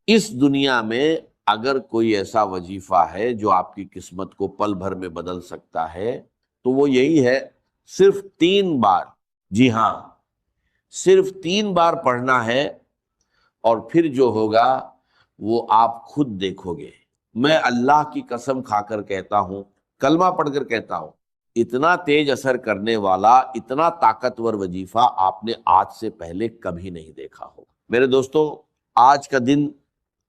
اس دنیا میں اگر کوئی ایسا وظیفہ ہے جو آپ کی قسمت کو پل بھر میں بدل سکتا ہے تو وہ یہی ہے، صرف 3 بار، جی ہاں، صرف 3 بار پڑھنا ہے، اور پھر جو ہوگا وہ آپ خود دیکھو گے۔ میں اللہ کی قسم کھا کر کہتا ہوں، کلمہ پڑھ کر کہتا ہوں، اتنا تیز اثر کرنے والا، اتنا طاقتور وظیفہ آپ نے آج سے پہلے کبھی نہیں دیکھا ہوگا۔ میرے دوستو، آج کا دن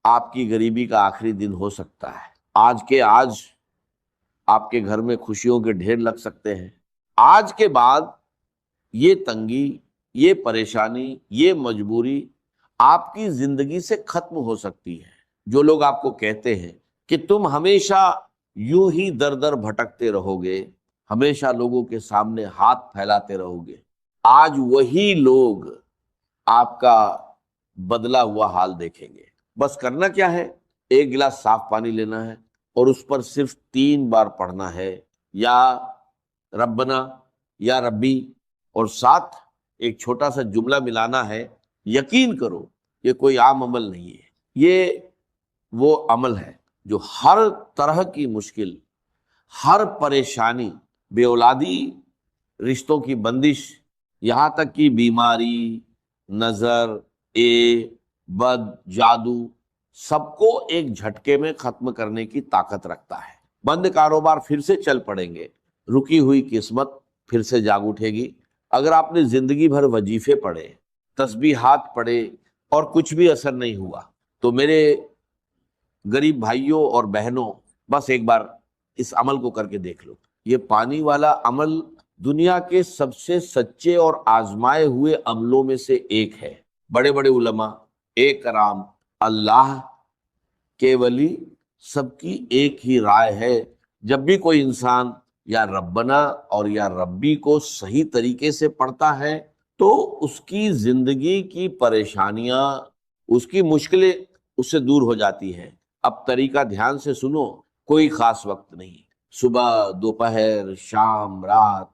آپ کی غریبی کا آخری دن ہو سکتا ہے۔ آج کے آج آپ کے گھر میں خوشیوں کے ڈھیر لگ سکتے ہیں۔ آج کے بعد یہ تنگی، یہ پریشانی، یہ مجبوری آپ کی زندگی سے ختم ہو سکتی ہے۔ جو لوگ آپ کو کہتے ہیں کہ تم ہمیشہ یوں ہی در در بھٹکتے رہو گے، ہمیشہ لوگوں کے سامنے ہاتھ پھیلاتے رہو گے، آج وہی لوگ آپ کا بدلا ہوا حال دیکھیں گے۔ بس کرنا کیا ہے؟ ایک گلاس صاف پانی لینا ہے اور اس پر صرف 3 بار پڑھنا ہے، یا ربنا، یا ربی، اور ساتھ ایک چھوٹا سا جملہ ملانا ہے۔ یقین کرو یہ کوئی عام عمل نہیں ہے، یہ وہ عمل ہے جو ہر طرح کی مشکل، ہر پریشانی، بے اولادی، رشتوں کی بندش، یہاں تک کہ بیماری، نظر، بد، جادو، سب کو ایک جھٹکے میں ختم کرنے کی طاقت رکھتا ہے۔ بند کاروبار پھر سے چل پڑیں گے، رکی ہوئی قسمت پھر سے جاگ اٹھے گی۔ اگر آپ نے زندگی بھر وظیفے پڑھے، تسبیحات پڑھے اور کچھ بھی اثر نہیں ہوا، تو میرے غریب بھائیوں اور بہنوں، بس ایک بار اس عمل کو کر کے دیکھ لو۔ یہ پانی والا عمل دنیا کے سب سے سچے اور آزمائے ہوئے عملوں میں سے ایک ہے۔ بڑے بڑے علماء، ایک کرام، اللہ کے ولی، سب کی ایک ہی رائے ہے، جب بھی کوئی انسان یا ربنا اور یا ربی کو صحیح طریقے سے پڑھتا ہے تو اس کی زندگی کی پریشانیاں، اس کی مشکلیں اس سے دور ہو جاتی ہیں۔ اب طریقہ دھیان سے سنو، کوئی خاص وقت نہیں، صبح، دوپہر، شام، رات،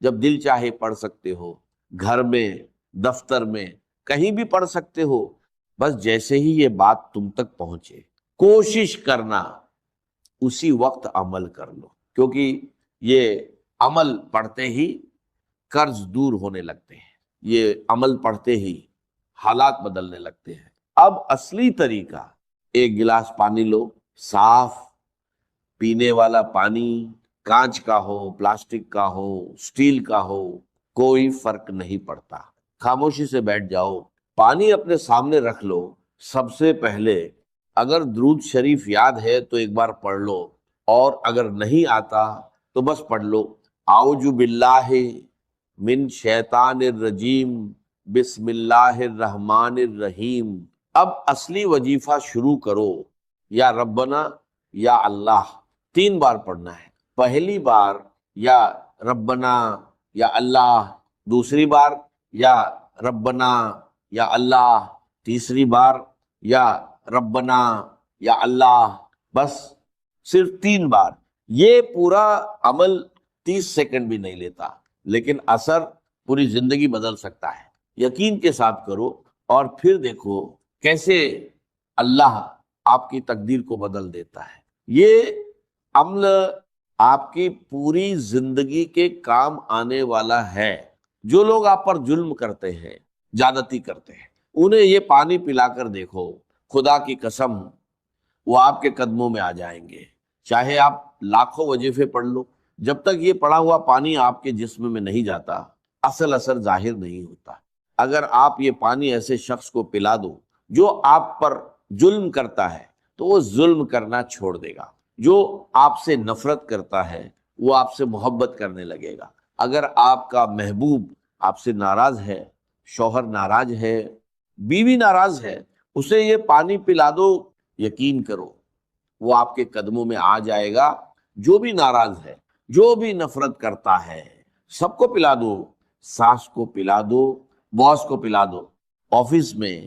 جب دل چاہے پڑھ سکتے ہو، گھر میں، دفتر میں، کہیں بھی پڑھ سکتے ہو، بس جیسے ہی یہ بات تم تک پہنچے کوشش کرنا اسی وقت عمل کر لو، کیونکہ یہ عمل پڑھتے ہی قرض دور ہونے لگتے ہیں، یہ عمل پڑھتے ہی حالات بدلنے لگتے ہیں۔ اب اصلی طریقہ، ایک گلاس پانی لو، صاف پینے والا پانی، کانچ کا ہو، پلاسٹک کا ہو، سٹیل کا ہو، کوئی فرق نہیں پڑتا۔ خاموشی سے بیٹھ جاؤ، پانی اپنے سامنے رکھ لو۔ سب سے پہلے اگر درود شریف یاد ہے تو ایک بار پڑھ لو، اور اگر نہیں آتا تو بس پڑھ لو، اعوذ باللہ من شیطان الرجیم، بسم اللہ الرحمن الرحیم۔ اب اصلی وظیفہ شروع کرو، یا ربنا، یا اللہ، 3 بار پڑھنا ہے۔ پہلی بار یا ربنا یا اللہ، دوسری بار یا ربنا یا اللہ، تیسری بار یا ربنا یا اللہ، بس صرف 3 بار۔ یہ پورا عمل 30 سیکنڈ بھی نہیں لیتا، لیکن اثر پوری زندگی بدل سکتا ہے۔ یقین کے ساتھ کرو اور پھر دیکھو کیسے اللہ آپ کی تقدیر کو بدل دیتا ہے۔ یہ عمل آپ کی پوری زندگی کے کام آنے والا ہے۔ جو لوگ آپ پر ظلم کرتے ہیں، زیادتی کرتے ہیں، انہیں یہ پانی پلا کر دیکھو، خدا کی قسم وہ آپ کے قدموں میں آ جائیں گے۔ چاہے آپ لاکھوں وظیفے پڑھ لو، جب تک یہ پڑا ہوا پانی آپ کے جسم میں نہیں جاتا، اصل اثر ظاہر نہیں ہوتا۔ اگر آپ یہ پانی ایسے شخص کو پلا دو جو آپ پر ظلم کرتا ہے تو وہ ظلم کرنا چھوڑ دے گا۔ جو آپ سے نفرت کرتا ہے وہ آپ سے محبت کرنے لگے گا۔ اگر آپ کا محبوب آپ سے ناراض ہے، شوہر ناراض ہے، بیوی ناراض ہے، اسے یہ پانی پلا دو، یقین کرو وہ آپ کے قدموں میں آ جائے گا۔ جو بھی ناراض ہے، جو بھی نفرت کرتا ہے، سب کو پلا دو، ساس کو پلا دو، باس کو پلا دو، آفس میں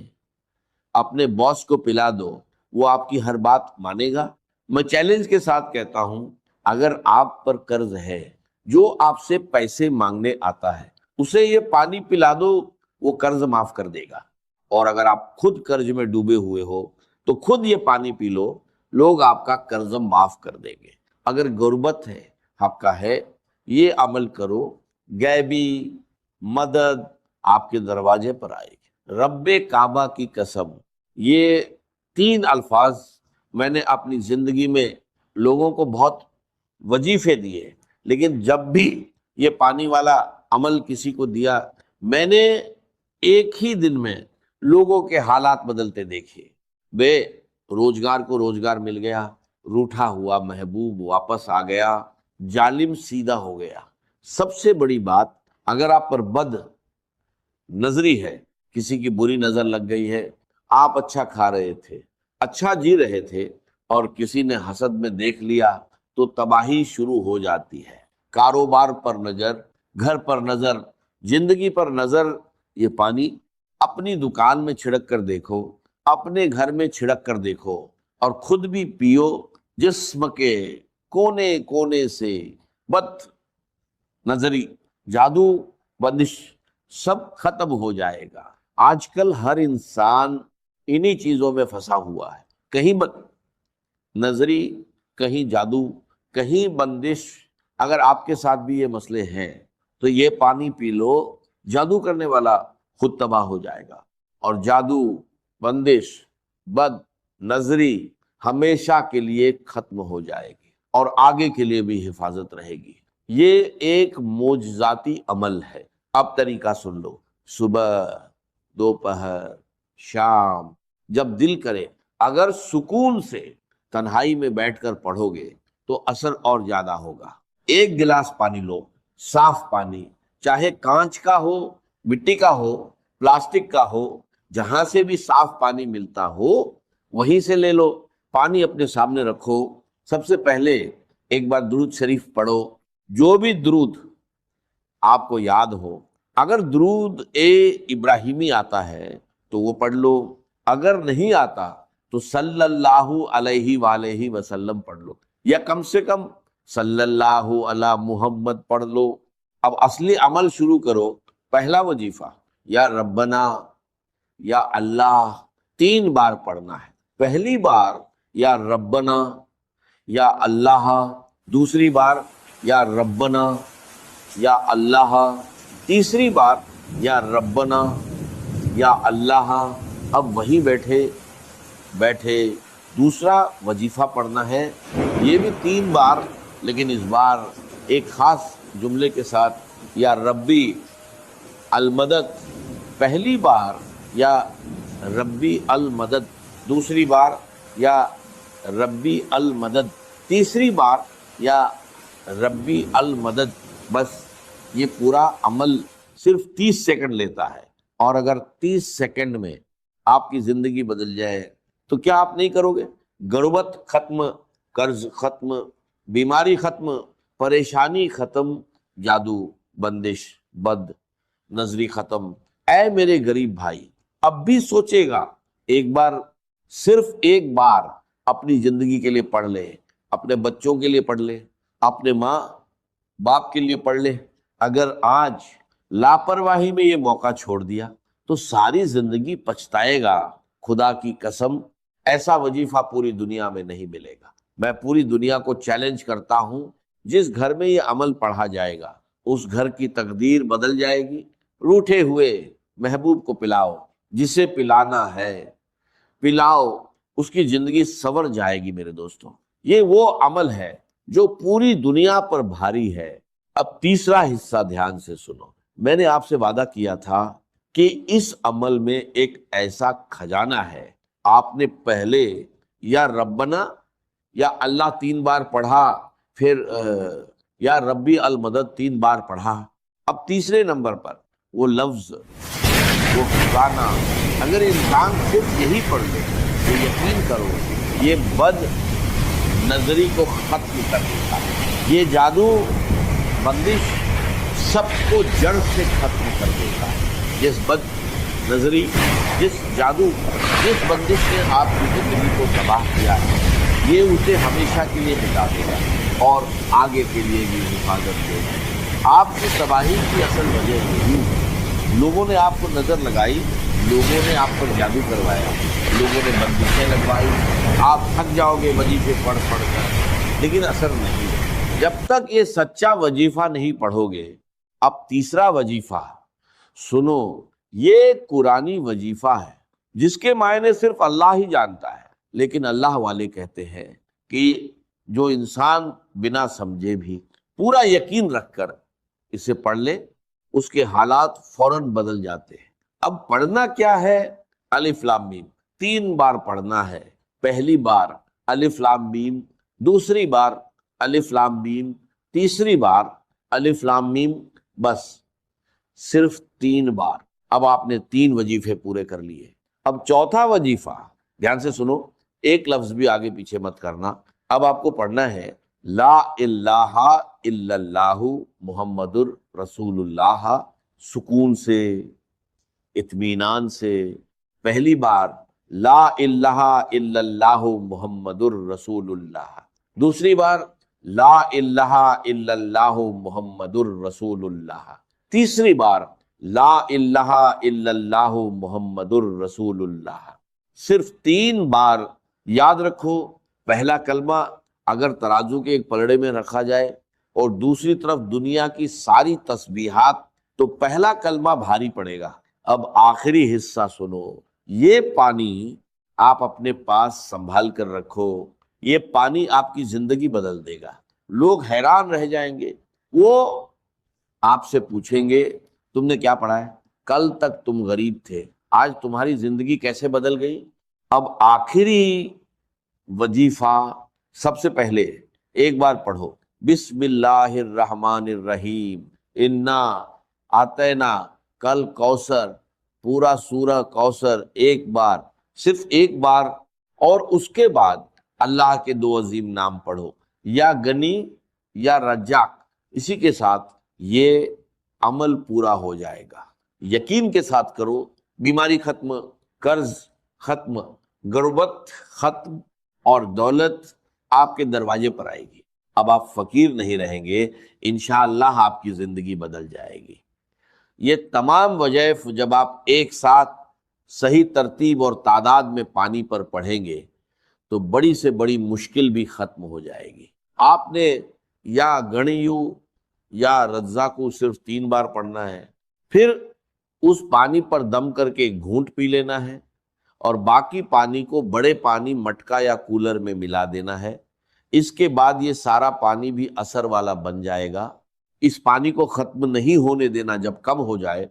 اپنے باس کو پلا دو، وہ آپ کی ہر بات مانے گا۔ میں چیلنج کے ساتھ کہتا ہوں، اگر آپ پر قرض ہے، جو آپ سے پیسے مانگنے آتا ہے، اسے یہ پانی پلا دو، وہ قرض معاف کر دے گا۔ اور اگر آپ خود قرض میں ڈوبے ہوئے ہو تو خود یہ پانی پی لو، لوگ آپ کا قرض معاف کر دیں گے۔ اگر غربت ہے، آپ کا ہے، یہ عمل کرو، غیبی مدد آپ کے دروازے پر آئے گی۔ رب کعبہ کی قسم، یہ 3 الفاظ میں نے اپنی زندگی میں لوگوں کو بہت وظیفے دیے، لیکن جب بھی یہ پانی والا عمل کسی کو دیا، میں نے ایک ہی دن میں لوگوں کے حالات بدلتے دیکھے۔ بے روزگار کو روزگار مل گیا، روٹھا ہوا محبوب واپس آ گیا، ظالم سیدھا ہو گیا۔ سب سے بڑی بات، اگر آپ پر بد نظری ہے، کسی کی بری نظر لگ گئی ہے، آپ اچھا کھا رہے تھے، اچھا جی رہے تھے، اور کسی نے حسد میں دیکھ لیا تو تباہی شروع ہو جاتی ہے۔ کاروبار پر نظر، گھر پر نظر، زندگی پر نظر، یہ پانی اپنی دکان میں چھڑک کر دیکھو، اپنے گھر میں چھڑک کر دیکھو، اور خود بھی پیو، جسم کے کونے کونے سے بد نظری، جادو، بندش سب ختم ہو جائے گا۔ آج کل ہر انسان انہی چیزوں میں پھنسا ہوا ہے، کہیں بد نظری، کہیں جادو، کہیں بندش۔ اگر آپ کے ساتھ بھی یہ مسئلے ہیں تو یہ پانی پی لو، جادو کرنے والا خود تباہ ہو جائے گا، اور جادو، بندش، بد نظری ہمیشہ کے لیے ختم ہو جائے گی، اور آگے کے لیے بھی حفاظت رہے گی۔ یہ ایک معجزاتی عمل ہے۔ اب طریقہ سن لو، صبح، دوپہر، شام، جب دل کرے، اگر سکون سے تنہائی میں بیٹھ کر پڑھو گے تو اثر اور زیادہ ہوگا۔ ایک گلاس پانی لو، صاف پانی، چاہے کانچ کا ہو، مٹی کا ہو، پلاسٹک کا ہو، جہاں سے بھی صاف پانی ملتا ہو وہیں سے لے لو، پانی اپنے سامنے رکھو۔ سب سے پہلے ایک بار درود شریف پڑھو، جو بھی درود آپ کو یاد ہو۔ اگر درود ابراہیمی آتا ہے تو وہ پڑھ لو، اگر نہیں آتا تو صلی اللہ علیہ وآلہ وسلم پڑھ لو، یا کم سے کم صلی اللہ علی محمد پڑھ لو۔ اب اصلی عمل شروع کرو۔ پہلا وظیفہ یا ربنا، یا اللہ 3 بار پڑھنا ہے۔ پہلی بار یا ربنا یا اللہ، دوسری بار یا ربنا یا اللہ، تیسری بار یا ربنا یا اللہ۔ اب وہیں بیٹھے دوسرا وظیفہ پڑھنا ہے، یہ بھی 3 بار، لیکن اس بار ایک خاص جملے کے ساتھ، یا ربی المدد۔ پہلی بار یا ربی المدد، دوسری بار یا ربی المدد، تیسری بار یا ربی المدد۔ بس یہ پورا عمل صرف 30 سیکنڈ لیتا ہے، اور اگر 30 سیکنڈ میں آپ کی زندگی بدل جائے تو کیا آپ نہیں کرو گے؟ غربت ختم، قرض ختم، بیماری ختم، پریشانی ختم، جادو، بندش، بد نظری ختم۔ اے میرے غریب بھائی، اب بھی سوچے گا، ایک بار، صرف ایک بار اپنی زندگی کے لیے پڑھ لے، اپنے بچوں کے لیے پڑھ لے، اپنے ماں باپ کے لیے پڑھ لے۔ اگر آج لاپرواہی میں یہ موقع چھوڑ دیا تو ساری زندگی پچھتائے گا۔ خدا کی قسم، ایسا وظیفہ پوری دنیا میں نہیں ملے گا۔ میں پوری دنیا کو چیلنج کرتا ہوں، جس گھر میں یہ عمل پڑھا جائے گا اس گھر کی تقدیر بدل جائے گی۔ روٹھے ہوئے محبوب کو پلاؤ، جسے پلانا ہے پلاؤ، اس کی زندگی سنور جائے گی۔ میرے دوستوں، یہ وہ عمل ہے جو پوری دنیا پر بھاری ہے۔ اب تیسرا حصہ دھیان سے سنو۔ میں نے آپ سے وعدہ کیا تھا کہ اس عمل میں ایک ایسا خزانہ ہے۔ آپ نے پہلے یا ربنا یا اللہ 3 بار پڑھا، پھر یا ربی المدد 3 بار پڑھا، اب تیسرے نمبر پر وہ لفظ، وہ خزانہ، اگر انسان صرف یہی پڑھ لے تو یقین کرو یہ بد نظری کو ختم کر دیتا ہے، یہ جادو، بندش سب کو جڑ سے ختم کر دیتا ہے۔ جس بد نظری، جس جادو، جس بندش نے آپ کی زندگی کو تباہ کیا ہے، یہ اسے ہمیشہ کے لیے مٹا دے گا اور آگے کے لیے بھی حفاظت دے گا۔ آپ کی تباہی کی اصل وجہ یہی ہے، لوگوں نے آپ کو نظر لگائی، لوگوں نے آپ پر جادو کروایا، لوگوں نے بندشیں لگوائی، آپ تھک جاؤ گے وظیفے پڑھ پڑھ کر، لیکن اثر نہیں ہے جب تک یہ سچا وظیفہ نہیں پڑھو گے۔ اب تیسرا وظیفہ سنو، یہ قرآنی وظیفہ ہے جس کے معنی صرف اللہ ہی جانتا ہے، لیکن اللہ والے کہتے ہیں کہ جو انسان بنا سمجھے بھی پورا یقین رکھ کر اسے پڑھ لے، اس کے حالات فوراً بدل جاتے ہیں۔ اب پڑھنا کیا ہے؟ الف لام میم 3 بار پڑھنا ہے۔ پہلی بار الف لام میم، دوسری بار الف لام میم، تیسری بار الف لام میم، بس صرف 3 بار۔ اب آپ نے 3 وظیفے پورے کر لیے۔ اب چوتھا وظیفہ دھیان سے سنو، ایک لفظ بھی آگے پیچھے مت کرنا۔ اب آپ کو پڑھنا ہے لا الہ الا اللہ محمد الرسول اللہ، سکون سے، اطمینان سے۔ پہلی بار لا الہ الا اللہ محمد الرسول اللہ، دوسری بار لا الہ الا اللہ محمد الرسول اللہ، تیسری بار لا الہ الا اللہ محمد الرسول اللہ۔ صرف 3 بار یاد رکھو۔ پہلا کلمہ اگر ترازو کے ایک پلڑے میں رکھا جائے اور دوسری طرف دنیا کی ساری تسبیحات، تو پہلا کلمہ بھاری پڑے گا۔ اب آخری حصہ سنو، یہ پانی آپ اپنے پاس سنبھال کر رکھو، یہ پانی آپ کی زندگی بدل دے گا۔ لوگ حیران رہ جائیں گے، وہ آپ سے پوچھیں گے تم نے کیا پڑھا ہے؟ کل تک تم غریب تھے، آج تمہاری زندگی کیسے بدل گئی؟ اب آخری وظیفہ سب سے پہلے ایک بار پڑھو بسم اللہ الرحمن الرحیم انا آتینا کل کوثر، پورا سورہ کوثر ایک بار، صرف ایک بار، اور اس کے بعد اللہ کے 2 عظیم نام پڑھو، یا غنی یا رزاق۔ اسی کے ساتھ یہ عمل پورا ہو جائے گا۔ یقین کے ساتھ کرو، بیماری ختم، قرض ختم، غربت ختم، اور دولت آپ کے دروازے پر آئے گی۔ اب آپ فقیر نہیں رہیں گے، انشاءاللہ آپ کی زندگی بدل جائے گی۔ یہ تمام وظائف جب آپ ایک ساتھ صحیح ترتیب اور تعداد میں پانی پر پڑھیں گے تو بڑی سے بڑی مشکل بھی ختم ہو جائے گی۔ آپ نے یا گنیو یا رزاقو صرف 3 بار پڑھنا ہے، پھر اس پانی پر دم کر کے ایک گھونٹ پی لینا ہے، اور باقی پانی کو بڑے پانی مٹکا یا کولر میں ملا دینا ہے۔ اس کے بعد یہ سارا پانی بھی اثر والا بن جائے گا۔ اس پانی کو ختم نہیں ہونے دینا، جب کم ہو جائے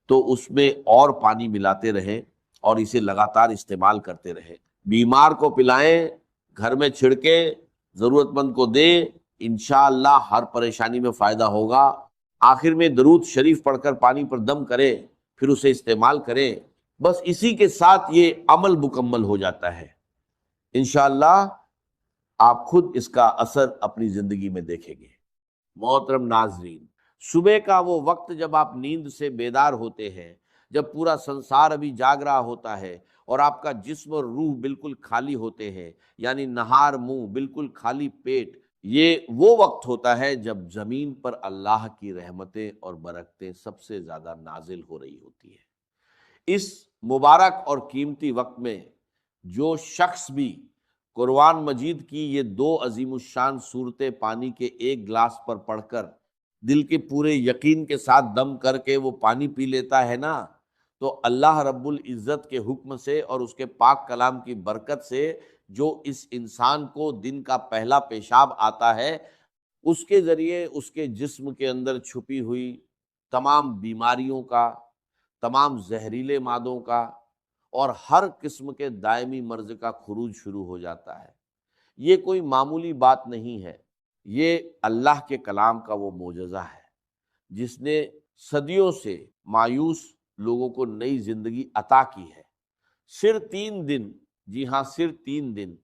تو اس میں اور پانی ملاتے رہیں اور اسے لگاتار استعمال کرتے رہیں۔ بیمار کو پلائیں، گھر میں چھڑکیں، ضرورت مند کو دیں، انشاءاللہ ہر پریشانی میں فائدہ ہوگا۔ آخر میں درود شریف پڑھ کر پانی پر دم کریں، پھر اسے استعمال کریں، بس اسی کے ساتھ یہ عمل مکمل ہو جاتا ہے۔ انشاءاللہ آپ خود اس کا اثر اپنی زندگی میں دیکھیں گے۔ محترم ناظرین، صبح کا وہ وقت جب آپ نیند سے بیدار ہوتے ہیں، جب پورا سنسار ابھی جاگ رہا ہوتا ہے اور آپ کا جسم اور روح بالکل خالی ہوتے ہیں، یعنی نہار منہ بالکل خالی پیٹ، یہ وہ وقت ہوتا ہے جب زمین پر اللہ کی رحمتیں اور برکتیں سب سے زیادہ نازل ہو رہی ہوتی ہیں۔ اس مبارک اور قیمتی وقت میں جو شخص بھی قرآن مجید کی یہ 2 عظیم الشان صورتیں پانی کے ایک گلاس پر پڑھ کر دل کے پورے یقین کے ساتھ دم کر کے وہ پانی پی لیتا ہے نا، تو اللہ رب العزت کے حکم سے اور اس کے پاک کلام کی برکت سے جو اس انسان کو دن کا پہلا پیشاب آتا ہے، اس کے ذریعے اس کے جسم کے اندر چھپی ہوئی تمام بیماریوں کا، تمام زہریلے مادوں کا اور ہر قسم کے دائمی مرض کا خروج شروع ہو جاتا ہے۔ یہ کوئی معمولی بات نہیں ہے، یہ اللہ کے کلام کا وہ معجزہ ہے جس نے صدیوں سے مایوس لوگوں کو نئی زندگی عطا کی ہے۔ صرف 3 دن، جی ہاں صرف 3 دن،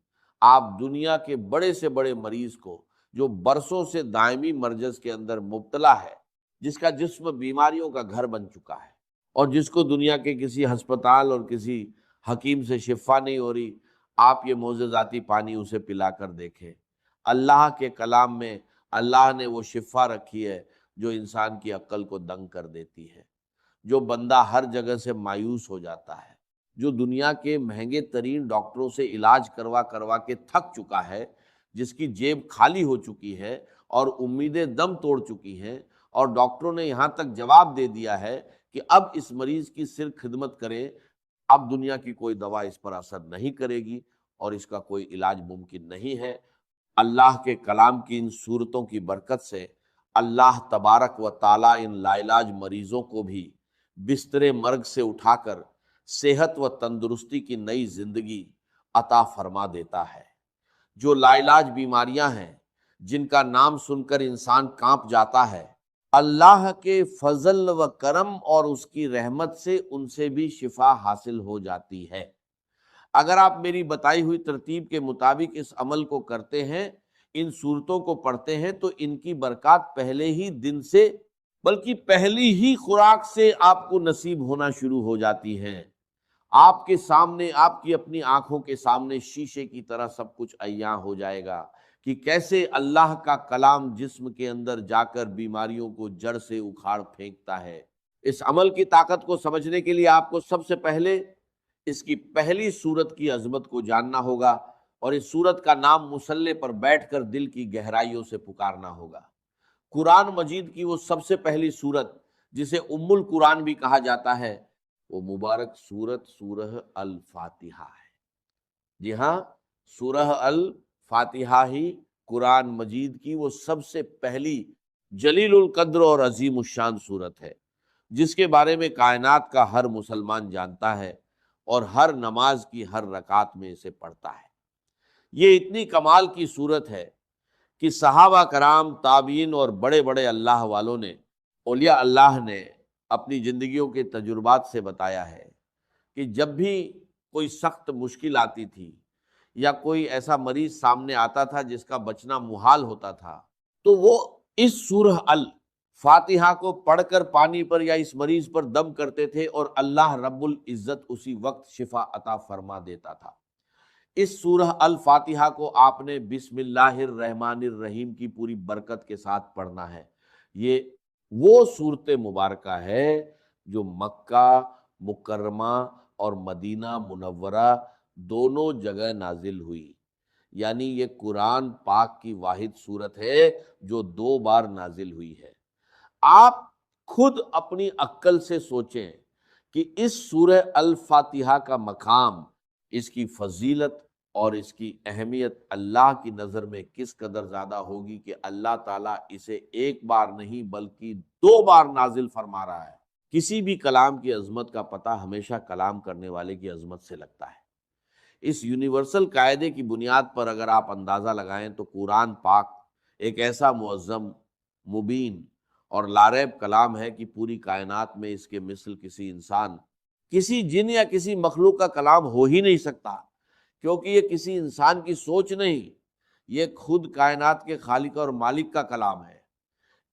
آپ دنیا کے بڑے سے بڑے مریض کو جو برسوں سے دائمی مرض کے اندر مبتلا ہے، جس کا جسم بیماریوں کا گھر بن چکا ہے اور جس کو دنیا کے کسی ہسپتال اور کسی حکیم سے شفا نہیں ہو رہی، آپ یہ معجزاتی پانی اسے پلا کر دیکھیں۔ اللہ کے کلام میں اللہ نے وہ شفا رکھی ہے جو انسان کی عقل کو دنگ کر دیتی ہے۔ جو بندہ ہر جگہ سے مایوس ہو جاتا ہے، جو دنیا کے مہنگے ترین ڈاکٹروں سے علاج کروا کروا کے تھک چکا ہے، جس کی جیب خالی ہو چکی ہے اور امیدیں دم توڑ چکی ہیں، اور ڈاکٹروں نے یہاں تک جواب دے دیا ہے کہ اب اس مریض کی صرف خدمت کریں، اب دنیا کی کوئی دوا اس پر اثر نہیں کرے گی اور اس کا کوئی علاج ممکن نہیں ہے۔ اللہ کے کلام کی ان صورتوں کی برکت سے اللہ تبارک و تعالیٰ ان لا علاج مریضوں کو بھی بستر مرگ سے اٹھا کر صحت و تندرستی کی نئی زندگی عطا فرما دیتا ہے۔ جو لا علاج بیماریاں ہیں، جن کا نام سن کر انسان کانپ جاتا ہے، اللہ کے فضل و کرم اور اس کی رحمت سے ان سے بھی شفا حاصل ہو جاتی ہے۔ اگر آپ میری بتائی ہوئی ترتیب کے مطابق اس عمل کو کرتے ہیں، ان صورتوں کو پڑھتے ہیں، تو ان کی برکات پہلے ہی دن سے بلکہ پہلی ہی خوراک سے آپ کو نصیب ہونا شروع ہو جاتی ہیں۔ آپ کے سامنے، آپ کی اپنی آنکھوں کے سامنے شیشے کی طرح سب کچھ عیاں ہو جائے گا کہ کیسے اللہ کا کلام جسم کے اندر جا کر بیماریوں کو جڑ سے اکھاڑ پھینکتا ہے۔ اس عمل کی طاقت کو سمجھنے کے لیے آپ کو سب سے پہلے اس کی پہلی صورت کی عظمت کو جاننا ہوگا، اور اس صورت کا نام مصلے پر بیٹھ کر دل کی گہرائیوں سے پکارنا ہوگا۔ قرآن مجید کی وہ سب سے پہلی صورت جسے ام القرآن بھی کہا جاتا ہے، وہ مبارک صورت سورہ الفاتحہ ہے۔ جی ہاں، سورہ الفاتحہ ہی قرآن مجید کی وہ سب سے پہلی جلیل القدر اور عظیم الشان صورت ہے، جس کے بارے میں کائنات کا ہر مسلمان جانتا ہے اور ہر نماز کی ہر رکعت میں اسے پڑھتا ہے۔ یہ اتنی کمال کی صورت ہے کہ صحابہ کرام، تابعین اور بڑے بڑے اللہ والوں نے، اولیاء اللہ نے اپنی زندگیوں کے تجربات سے بتایا ہے کہ جب بھی کوئی سخت مشکل آتی تھی یا کوئی ایسا مریض سامنے آتا تھا جس کا بچنا محال ہوتا تھا، تو وہ اس سورہ الفاتحہ کو پڑھ کر پانی پر یا اس مریض پر دم کرتے تھے اور اللہ رب العزت اسی وقت شفا عطا فرما دیتا تھا۔ اس سورہ الفاتحہ کو آپ نے بسم اللہ الرحمن الرحیم کی پوری برکت کے ساتھ پڑھنا ہے۔ یہ وہ صورت مبارکہ ہے جو مکہ مکرمہ اور مدینہ منورہ دونوں جگہ نازل ہوئی، یعنی یہ قرآن پاک کی واحد صورت ہے جو 2 بار نازل ہوئی ہے۔ آپ خود اپنی عقل سے سوچیں کہ اس سورہ الفاتحہ کا مقام، اس کی فضیلت اور اس کی اہمیت اللہ کی نظر میں کس قدر زیادہ ہوگی کہ اللہ تعالیٰ اسے 1 بار نہیں بلکہ 2 بار نازل فرما رہا ہے۔ کسی بھی کلام کی عظمت کا پتہ ہمیشہ کلام کرنے والے کی عظمت سے لگتا ہے۔ اس یونیورسل قاعدے کی بنیاد پر اگر آپ اندازہ لگائیں تو قرآن پاک ایک ایسا معظم، مبین اور لاریب کلام ہے کہ پوری کائنات میں اس کے مثل کسی انسان، کسی جن یا کسی مخلوق کا کلام ہو ہی نہیں سکتا، کیونکہ یہ کسی انسان کی سوچ نہیں، یہ خود کائنات کے خالق اور مالک کا کلام ہے۔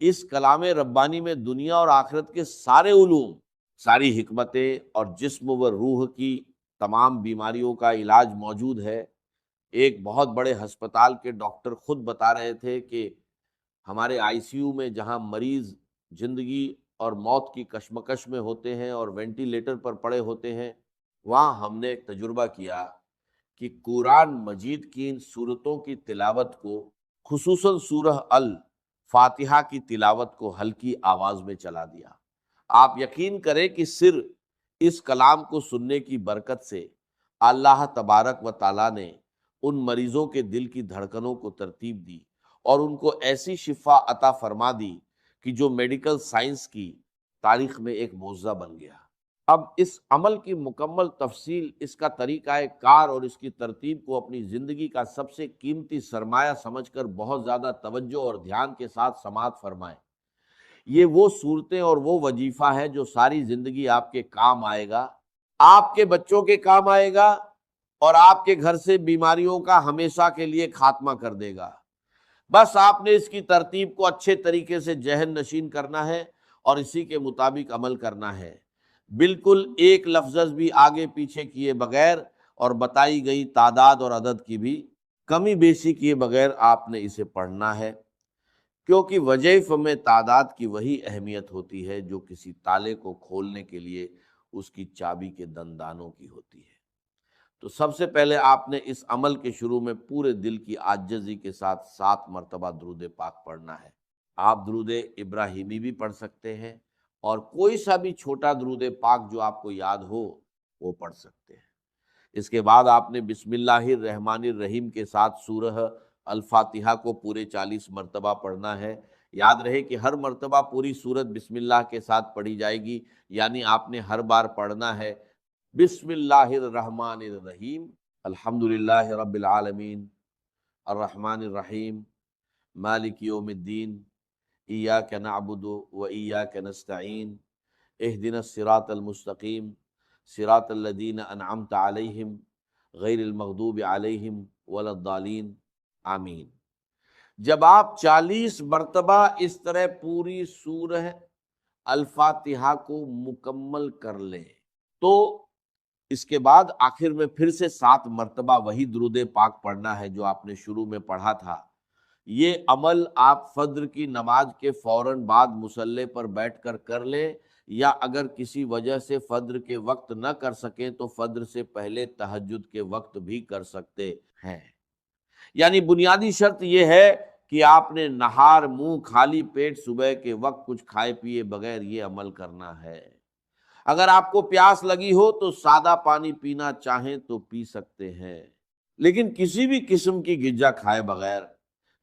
اس کلام ربانی میں دنیا اور آخرت کے سارے علوم، ساری حکمتیں اور جسم و روح کی تمام بیماریوں کا علاج موجود ہے۔ ایک بہت بڑے ہسپتال کے ڈاکٹر خود بتا رہے تھے کہ ہمارے آئی سی یو میں جہاں مریض زندگی اور موت کی کشمکش میں ہوتے ہیں اور وینٹیلیٹر پر پڑے ہوتے ہیں، وہاں ہم نے ایک تجربہ کیا کہ قرآن مجید کی ان صورتوں کی تلاوت کو، خصوصاً سورہ الفاتحہ کی تلاوت کو ہلکی آواز میں چلا دیا۔ آپ یقین کریں کہ صرف اس کلام کو سننے کی برکت سے اللہ تبارک و تعالیٰ نے ان مریضوں کے دل کی دھڑکنوں کو ترتیب دی اور ان کو ایسی شفا عطا فرما دی کہ جو میڈیکل سائنس کی تاریخ میں ایک معجزہ بن گیا۔ اب اس عمل کی مکمل تفصیل، اس کا طریقہ کار اور اس کی ترتیب کو اپنی زندگی کا سب سے قیمتی سرمایہ سمجھ کر بہت زیادہ توجہ اور دھیان کے ساتھ سماعت فرمائیں۔ یہ وہ صورتیں اور وہ وظیفہ ہے جو ساری زندگی آپ کے کام آئے گا، آپ کے بچوں کے کام آئے گا اور آپ کے گھر سے بیماریوں کا ہمیشہ کے لیے خاتمہ کر دے گا۔ بس آپ نے اس کی ترتیب کو اچھے طریقے سے ذہن نشین کرنا ہے اور اسی کے مطابق عمل کرنا ہے، بالکل ایک لفظ بھی آگے پیچھے کیے بغیر اور بتائی گئی تعداد اور عدد کی بھی کمی بیشی کیے بغیر آپ نے اسے پڑھنا ہے۔ کیونکہ وظائف میں تعداد کی وہی اہمیت ہوتی ہے جو کسی تالے کو کھولنے کے لیے اس کی چابی کے دندانوں کی ہوتی ہے۔ تو سب سے پہلے آپ نے اس عمل کے شروع میں پورے دل کی عاجزی کے ساتھ 7 مرتبہ درود پاک پڑھنا ہے۔ آپ درود ابراہیمی بھی پڑھ سکتے ہیں، اور کوئی سا بھی چھوٹا درود پاک جو آپ کو یاد ہو وہ پڑھ سکتے ہیں۔ اس کے بعد آپ نے بسم اللہ الرحمن الرحیم کے ساتھ سورہ الفاتحہ کو پورے 40 مرتبہ پڑھنا ہے۔ یاد رہے کہ ہر مرتبہ پوری سورت بسم اللہ کے ساتھ پڑھی جائے گی، یعنی آپ نے ہر بار پڑھنا ہے بسم اللہ الرحمن الرحیم، الحمدللہ رب العالمین، الرحمن الرحیم، مالک یوم الدین، ایاک نعبد و ایاک نستعین، اہدنا الصراط المستقیم، صراط الذین انعمت علیہم غیر المغضوب علیہم ولا الضالین، آمین۔ جب آپ 40 مرتبہ اس طرح پوری سورہ الفاتحہ کو مکمل کر لیں تو اس کے بعد آخر میں پھر سے 7 مرتبہ وہی درود پاک پڑھنا ہے جو آپ نے شروع میں پڑھا تھا۔ یہ عمل آپ فجر کی نماز کے فوراً بعد مصلی پر بیٹھ کر لیں، یا اگر کسی وجہ سے فجر کے وقت نہ کر سکیں تو فجر سے پہلے تہجد کے وقت بھی کر سکتے ہیں۔ یعنی بنیادی شرط یہ ہے کہ آپ نے نہار منہ خالی پیٹ صبح کے وقت کچھ کھائے پیے بغیر یہ عمل کرنا ہے۔ اگر آپ کو پیاس لگی ہو تو سادہ پانی پینا چاہیں تو پی سکتے ہیں، لیکن کسی بھی قسم کی غذا کھائے بغیر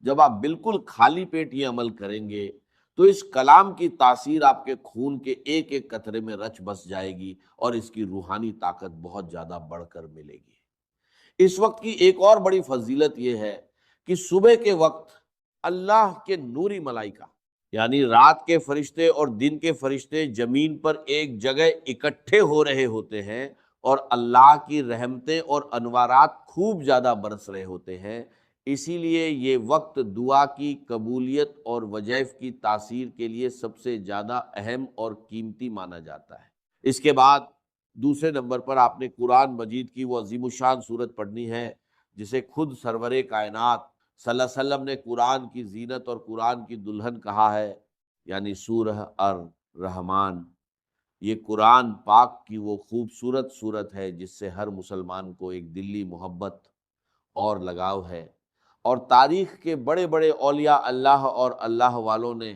جب آپ بالکل خالی پیٹ یہ عمل کریں گے تو اس کلام کی تاثیر آپ کے خون کے ایک ایک قطرے میں رچ بس جائے گی، اور اس کی روحانی طاقت بہت زیادہ بڑھ کر ملے گی۔ اس وقت کی ایک اور بڑی فضیلت یہ ہے کہ صبح کے وقت اللہ کے نوری ملائکہ، یعنی رات کے فرشتے اور دن کے فرشتے زمین پر ایک جگہ اکٹھے ہو رہے ہوتے ہیں، اور اللہ کی رحمتیں اور انوارات خوب زیادہ برس رہے ہوتے ہیں۔ اسی لیے یہ وقت دعا کی قبولیت اور وظائف کی تاثیر کے لیے سب سے زیادہ اہم اور قیمتی مانا جاتا ہے۔ اس کے بعد دوسرے نمبر پر آپ نے قرآن مجید کی وہ عظیم الشان سورت پڑھنی ہے جسے خود سرور کائنات صلی اللہ علیہ وسلم نے قرآن کی زینت اور قرآن کی دلہن کہا ہے، یعنی سورہ الرحمن۔ یہ قرآن پاک کی وہ خوبصورت سورت ہے جس سے ہر مسلمان کو ایک دلی محبت اور لگاؤ ہے، اور تاریخ کے بڑے بڑے اولیاء اللہ اور اللہ والوں نے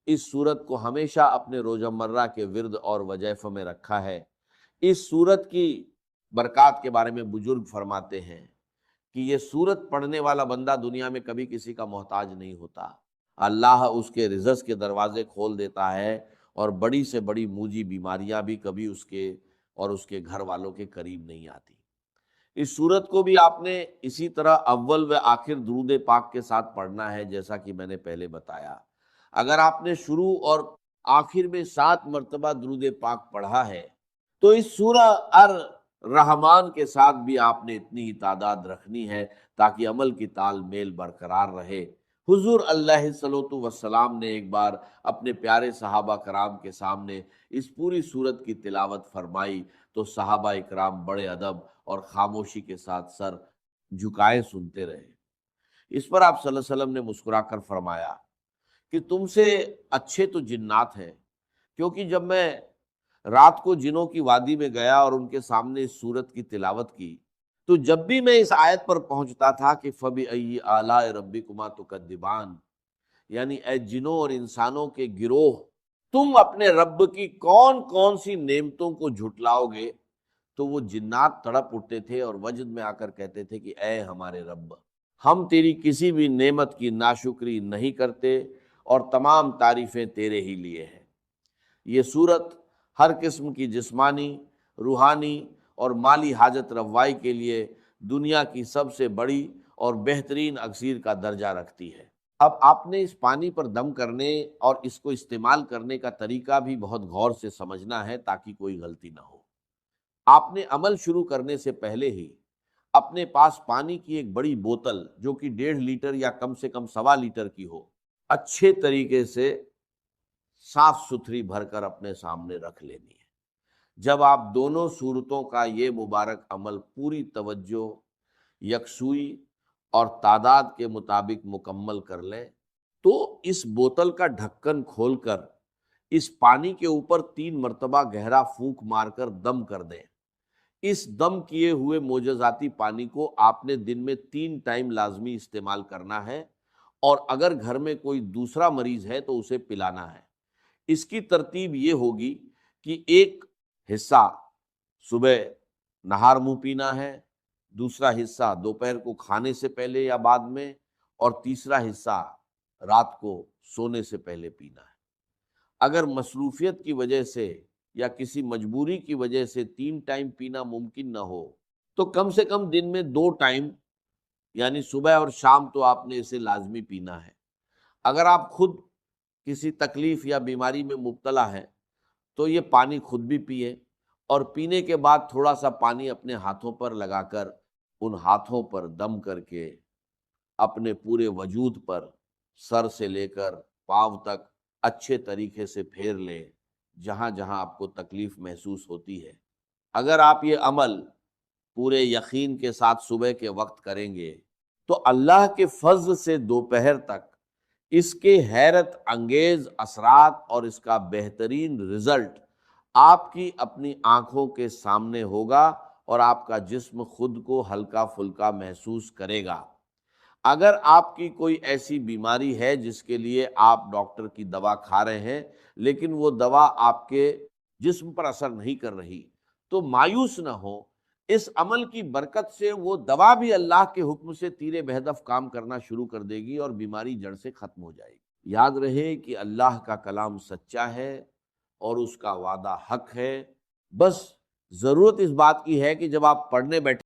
اس سورت کو ہمیشہ اپنے روزمرہ کے ورد اور وظائف میں رکھا ہے۔ اس سورت کی برکات کے بارے میں بزرگ فرماتے ہیں کہ یہ سورت پڑھنے والا بندہ دنیا میں کبھی کسی کا محتاج نہیں ہوتا، اللہ اس کے رزق کے دروازے کھول دیتا ہے، اور بڑی سے بڑی موجی بیماریاں بھی کبھی اس کے اور اس کے گھر والوں کے قریب نہیں آتی۔ اس سورت کو بھی آپ نے اسی طرح اول و آخر درود پاک کے ساتھ پڑھنا ہے، جیسا کہ میں نے پہلے بتایا۔ اگر آپ نے شروع اور آخر میں 7 مرتبہ درود پاک پڑھا ہے تو اس سورہ الرحمن کے ساتھ بھی آپ نے اتنی ہی تعداد رکھنی ہے تاکہ عمل کی تال میل برقرار رہے۔ حضور علیہ الصلوۃ والسلام نے ایک بار اپنے پیارے صحابہ کرام کے سامنے اس پوری سورت کی تلاوت فرمائی تو صحابہ اکرام بڑے ادب اور خاموشی کے ساتھ سر جھکائے سنتے رہے۔ اس پر آپ صلی اللہ علیہ وسلم نے مسکرا کر فرمایا کہ تم سے اچھے تو جنات ہیں، کیونکہ جب میں رات کو جنوں کی وادی میں گیا اور ان کے سامنے اس سورت کی تلاوت کی تو جب بھی میں اس آیت پر پہنچتا تھا کہ فَبِأَيِّ آلَاءِ رَبِّكُمَا تُكَذِّبَانِ، یعنی اے جنوں اور انسانوں کے گروہ، تم اپنے رب کی کون کون سی نعمتوں کو جھٹلاؤ گے، تو وہ جنات تڑپ اٹھتے تھے اور وجد میں آ کر کہتے تھے کہ اے ہمارے رب، ہم تیری کسی بھی نعمت کی ناشکری نہیں کرتے اور تمام تعریفیں تیرے ہی لیے ہیں۔ یہ سورت ہر قسم کی جسمانی، روحانی اور مالی حاجت روائی کے لیے دنیا کی سب سے بڑی اور بہترین اکسیر کا درجہ رکھتی ہے۔ اب آپ نے اس پانی پر دم کرنے اور اس کو استعمال کرنے کا طریقہ بھی بہت غور سے سمجھنا ہے تاکہ کوئی غلطی نہ ہو۔ آپ نے عمل شروع کرنے سے پہلے ہی اپنے پاس پانی کی ایک بڑی بوتل جو کہ 1.5 لیٹر یا کم سے کم 1.25 لیٹر کی ہو، اچھے طریقے سے صاف ستھری بھر کر اپنے سامنے رکھ لینی ہے۔ جب آپ دونوں صورتوں کا یہ مبارک عمل پوری توجہ، یکسوئی اور تعداد کے مطابق مکمل کر لیں تو اس بوتل کا ڈھکن کھول کر اس پانی کے اوپر 3 مرتبہ گہرا پھونک مار کر دم کر دیں۔ اس دم کیے ہوئے معجزاتی پانی کو آپ نے دن میں 3 ٹائم لازمی استعمال کرنا ہے، اور اگر گھر میں کوئی دوسرا مریض ہے تو اسے پلانا ہے۔ اس کی ترتیب یہ ہوگی کہ ایک حصہ صبح نہار منہ پینا ہے، دوسرا حصہ دوپہر کو کھانے سے پہلے یا بعد میں، اور تیسرا حصہ رات کو سونے سے پہلے پینا ہے۔ اگر مصروفیت کی وجہ سے یا کسی مجبوری کی وجہ سے 3 ٹائم پینا ممکن نہ ہو تو کم سے کم دن میں 2 ٹائم یعنی صبح اور شام تو آپ نے اسے لازمی پینا ہے۔ اگر آپ خود کسی تکلیف یا بیماری میں مبتلا ہے تو یہ پانی خود بھی پیے، اور پینے کے بعد تھوڑا سا پانی اپنے ہاتھوں پر لگا کر ان ہاتھوں پر دم کر کے اپنے پورے وجود پر سر سے لے کر پاؤں تک اچھے طریقے سے پھیر لیں، جہاں جہاں آپ کو تکلیف محسوس ہوتی ہے۔ اگر آپ یہ عمل پورے یقین کے ساتھ صبح کے وقت کریں گے تو اللہ کے فضل سے دوپہر تک اس کے حیرت انگیز اثرات اور اس کا بہترین رزلٹ آپ کی اپنی آنکھوں کے سامنے ہوگا، اور آپ کا جسم خود کو ہلکا پھلکا محسوس کرے گا۔ اگر آپ کی کوئی ایسی بیماری ہے جس کے لیے آپ ڈاکٹر کی دوا کھا رہے ہیں لیکن وہ دوا آپ کے جسم پر اثر نہیں کر رہی، تو مایوس نہ ہو، اس عمل کی برکت سے وہ دوا بھی اللہ کے حکم سے تیر بہدف کام کرنا شروع کر دے گی اور بیماری جڑ سے ختم ہو جائے گی۔ یاد رہے کہ اللہ کا کلام سچا ہے اور اس کا وعدہ حق ہے، بس ضرورت اس بات کی ہے کہ جب آپ پڑھنے بیٹھے